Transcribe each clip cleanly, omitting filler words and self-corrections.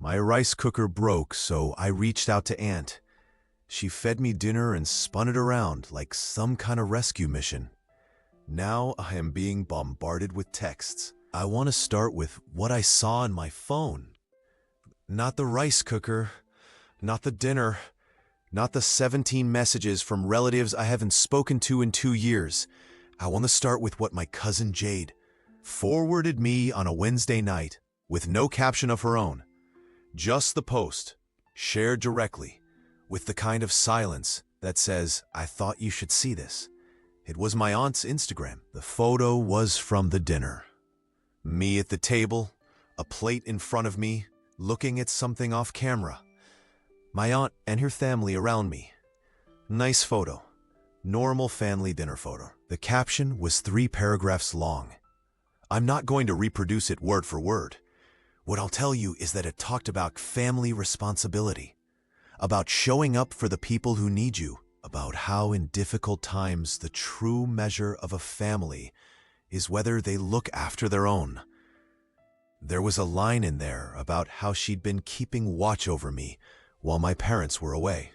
My rice cooker broke, so I reached out to Aunt. She fed me dinner and spun it around like some kind of rescue mission. Now I am being bombarded with texts. I want to start with what I saw on my phone. Not the rice cooker, not the dinner, not the 17 messages from relatives I haven't spoken to in 2 years. I want to start with what my cousin Jade forwarded me on a Wednesday night with no caption of her own. Just the post, shared directly, with the kind of silence that says, "I thought you should see this." It was my aunt's Instagram. The photo was from the dinner. Me at the table, a plate in front of me, looking at something off camera. My aunt and her family around me. Nice photo. Normal family dinner photo. The caption was 3 paragraphs long. I'm not going to reproduce it word for word. What I'll tell you is that it talked about family responsibility, about showing up for the people who need you, about how in difficult times the true measure of a family is whether they look after their own. There was a line in there about how she'd been keeping watch over me while my parents were away.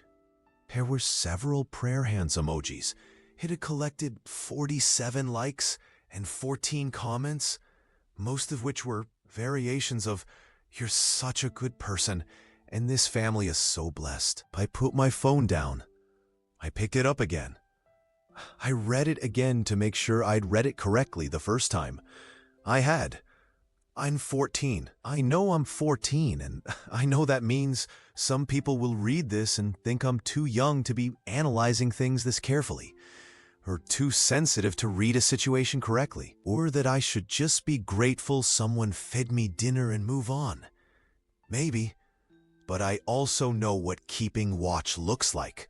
There were several prayer hands emojis. It had collected 47 likes and 14 comments, most of which were variations of, "You're such a good person, and this family is so blessed." I put my phone down. I picked it up again. I read it again to make sure I'd read it correctly the first time. I had. I'm 14. I know I'm 14, and I know that means some people will read this and think I'm too young to be analyzing things this carefully, or too sensitive to read a situation correctly, or that I should just be grateful someone fed me dinner and move on. Maybe, but I also know what keeping watch looks like,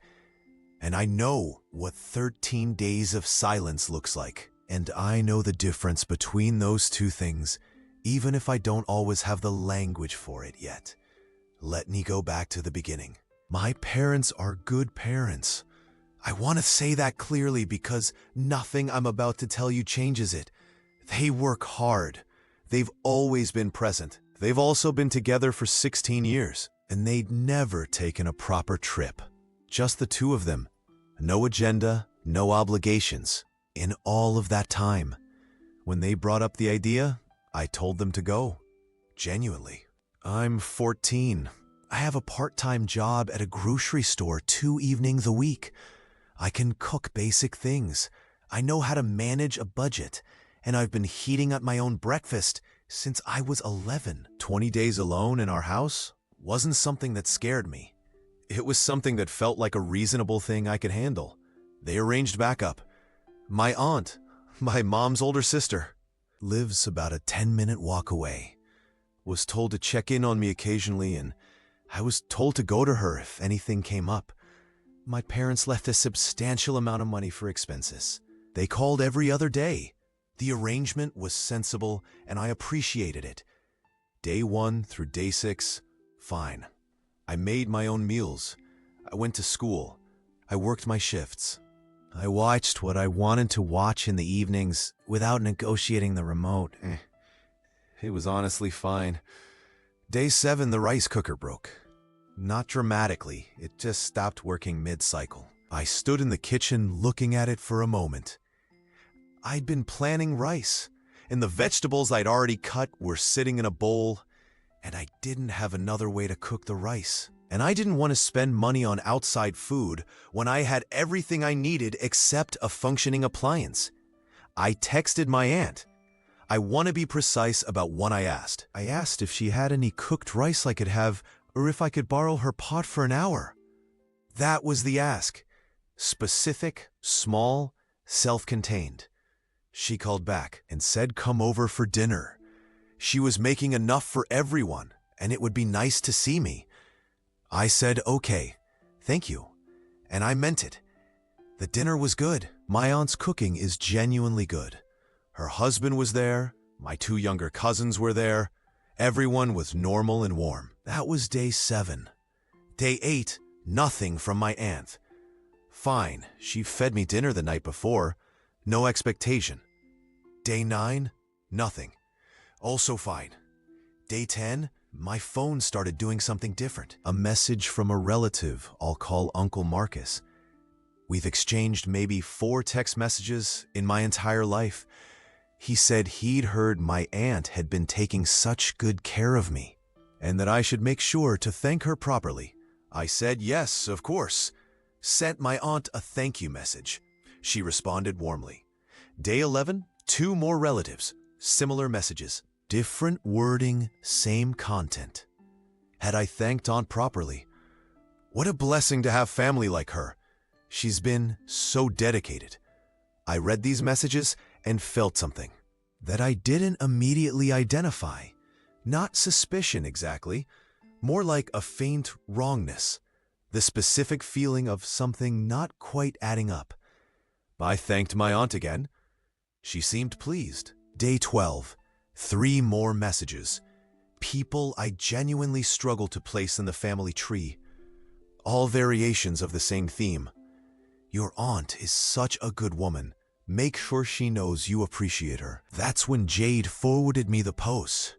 and I know what 13 days of silence looks like, and I know the difference between those two things, even if I don't always have the language for it yet. Let me go back to the beginning. My parents are good parents. I want to say that clearly because nothing I'm about to tell you changes it. They work hard. They've always been present. They've also been together for 16 years, and they'd never taken a proper trip. Just the two of them. No agenda, no obligations. In all of that time. When they brought up the idea, I told them to go. Genuinely. I'm 14. I have a part-time job at a grocery store 2 evenings a week. I can cook basic things. I know how to manage a budget, and I've been heating up my own breakfast since I was 11. 20 days alone in our house wasn't something that scared me. It was something that felt like a reasonable thing I could handle. They arranged backup. My aunt, my mom's older sister, lives about a 10-minute walk away. Was told to check in on me occasionally, and I was told to go to her if anything came up. My parents left a substantial amount of money for expenses. They called every other day. The arrangement was sensible, and I appreciated it. Day 1 through day 6, fine. I made my own meals. I went to school. I worked my shifts. I watched what I wanted to watch in the evenings without negotiating the remote. It was honestly fine. Day 7, the rice cooker broke. Not dramatically, it just stopped working mid-cycle. I stood in the kitchen looking at it for a moment. I'd been planning rice, and the vegetables I'd already cut were sitting in a bowl, and I didn't have another way to cook the rice. And I didn't want to spend money on outside food when I had everything I needed except a functioning appliance. I texted my aunt. I want to be precise about what I asked. I asked if she had any cooked rice I could have, or if I could borrow her pot for an hour. That was the ask. Specific, small, self-contained. She called back and said come over for dinner. She was making enough for everyone, and it would be nice to see me. I said, okay, thank you, and I meant it. The dinner was good. My aunt's cooking is genuinely good. Her husband was there, my 2 younger cousins were there. Everyone was normal and warm. That was day 7. Day 8, nothing from my aunt. Fine, she fed me dinner the night before, no expectation. Day 9, nothing. Also fine. Day 10, my phone started doing something different. A message from a relative I'll call Uncle Marcus. We've exchanged maybe 4 text messages in my entire life. He said he'd heard my aunt had been taking such good care of me, and that I should make sure to thank her properly. I said yes, of course. Sent my aunt a thank you message. She responded warmly. Day 11, 2 more relatives, similar messages. Different wording, same content. Had I thanked Aunt properly? What a blessing to have family like her. She's been so dedicated. I read these messages and felt something that I didn't immediately identify. Not suspicion exactly, more like a faint wrongness. The specific feeling of something not quite adding up. I thanked my aunt again. She seemed pleased. Day 12. 3 more messages. People I genuinely struggle to place in the family tree. All variations of the same theme. Your aunt is such a good woman. Make sure she knows you appreciate her. That's when Jade forwarded me the post.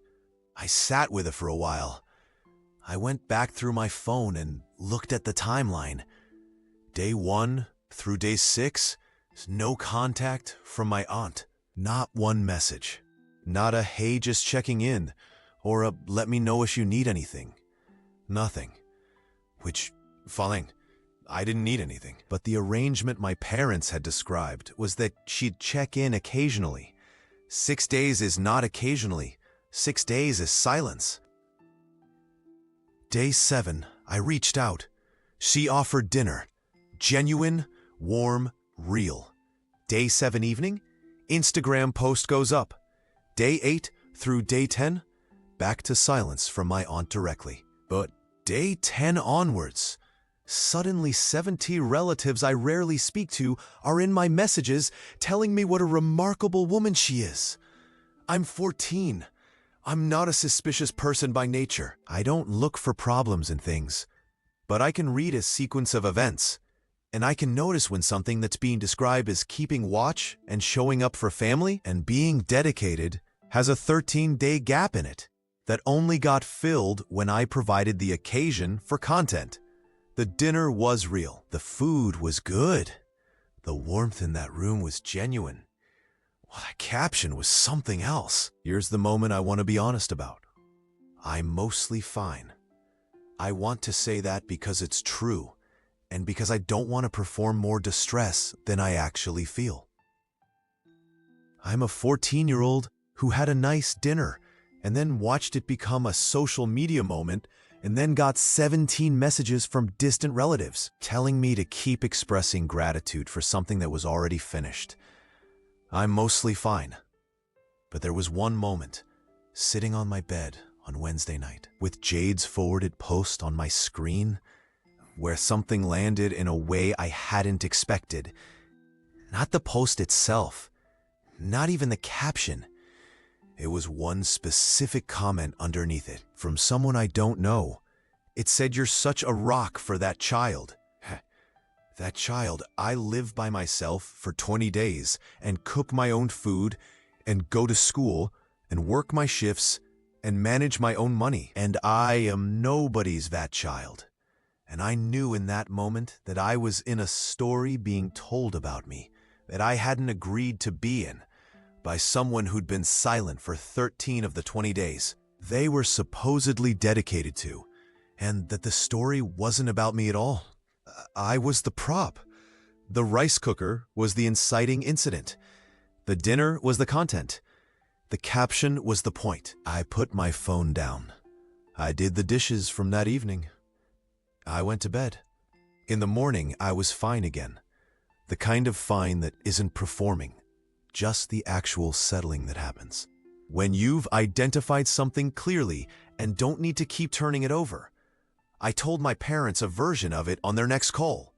I sat with it for a while. I went back through my phone and looked at the timeline. Day 1 through day 6, no contact from my aunt. Not one message. Not a hey, just checking in, or a let me know if you need anything. Nothing. Which, fine, I didn't need anything. But the arrangement my parents had described was that she'd check in occasionally. 6 days is not occasionally. 6 days is silence. Day 7, I reached out. She offered dinner. Genuine, warm, real. Day 7 evening, Instagram post goes up. Day 8 through day 10, back to silence from my aunt directly. But day 10 onwards, suddenly 70 relatives I rarely speak to are in my messages telling me what a remarkable woman she is. I'm 14. I'm not a suspicious person by nature. I don't look for problems in things, but I can read a sequence of events, and I can notice when something that's being described as keeping watch and showing up for family and being dedicated has a 13-day gap in it that only got filled when I provided the occasion for content. The dinner was real. The food was good. The warmth in that room was genuine. Well, that caption was something else. Here's the moment I want to be honest about. I'm mostly fine. I want to say that because it's true, and because I don't want to perform more distress than I actually feel. I'm a 14-year-old who had a nice dinner and then watched it become a social media moment and then got 17 messages from distant relatives telling me to keep expressing gratitude for something that was already finished. I'm mostly fine. But there was one moment, sitting on my bed on Wednesday night, with Jade's forwarded post on my screen, where something landed in a way I hadn't expected. Not the post itself, not even the caption. It was one specific comment underneath it, from someone I don't know. It said, "You're such a rock for that child." That child, I live by myself for 20 days and cook my own food and go to school and work my shifts and manage my own money. And I am nobody's that child. And I knew in that moment that I was in a story being told about me that I hadn't agreed to be in by someone who'd been silent for 13 of the 20 days they were supposedly dedicated to, and that the story wasn't about me at all. I was the prop. The rice cooker was the inciting incident. The dinner was the content. The caption was the point. I put my phone down. I did the dishes from that evening. I went to bed. In the morning, I was fine again. The kind of fine that isn't performing, just the actual settling that happens. When you've identified something clearly and don't need to keep turning it over. I told my parents a version of it on their next call.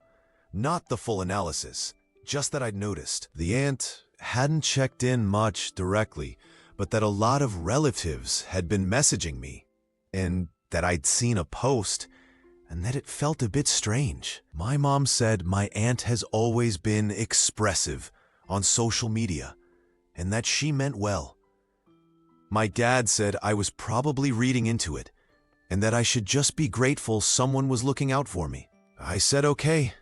Not the full analysis, just that I'd noticed. The aunt hadn't checked in much directly, but that a lot of relatives had been messaging me, and that I'd seen a post, and that it felt a bit strange. My mom said my aunt has always been expressive on social media, and that she meant well. My dad said I was probably reading into it, and that I should just be grateful someone was looking out for me. I said okay.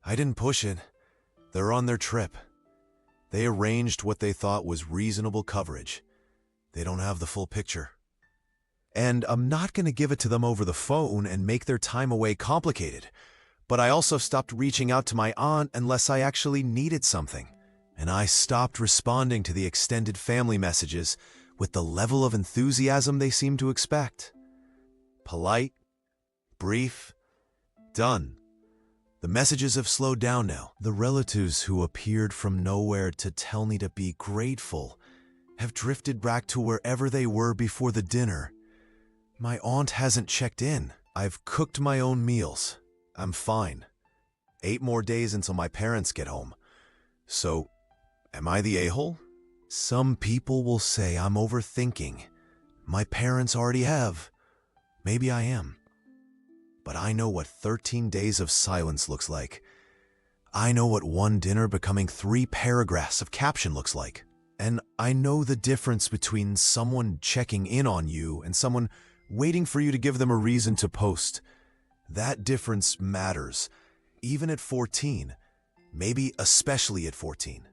I didn't push it. They're on their trip. They arranged what they thought was reasonable coverage. They don't have the full picture. And I'm not going to give it to them over the phone and make their time away complicated. But I also stopped reaching out to my aunt unless I actually needed something. And I stopped responding to the extended family messages with the level of enthusiasm they seemed to expect. Polite, brief, done. The messages have slowed down now. The relatives who appeared from nowhere to tell me to be grateful have drifted back to wherever they were before the dinner. My aunt hasn't checked in. I've cooked my own meals. I'm fine. 8 more days until my parents get home. So, am I the a-hole? Some people will say I'm overthinking. My parents already have. Maybe I am. But I know what 13 days of silence looks like. I know what one dinner becoming 3 paragraphs of caption looks like. And I know the difference between someone checking in on you and someone waiting for you to give them a reason to post. That difference matters, even at 14, maybe especially at 14.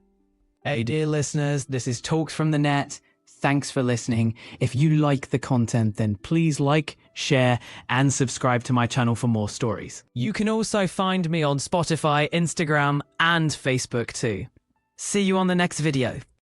Hey, dear listeners, this is Talks from the Net. Thanks for listening. If you like the content, then please like, share, and subscribe to my channel for more stories. You can also find me on Spotify, Instagram, and Facebook too. See you on the next video.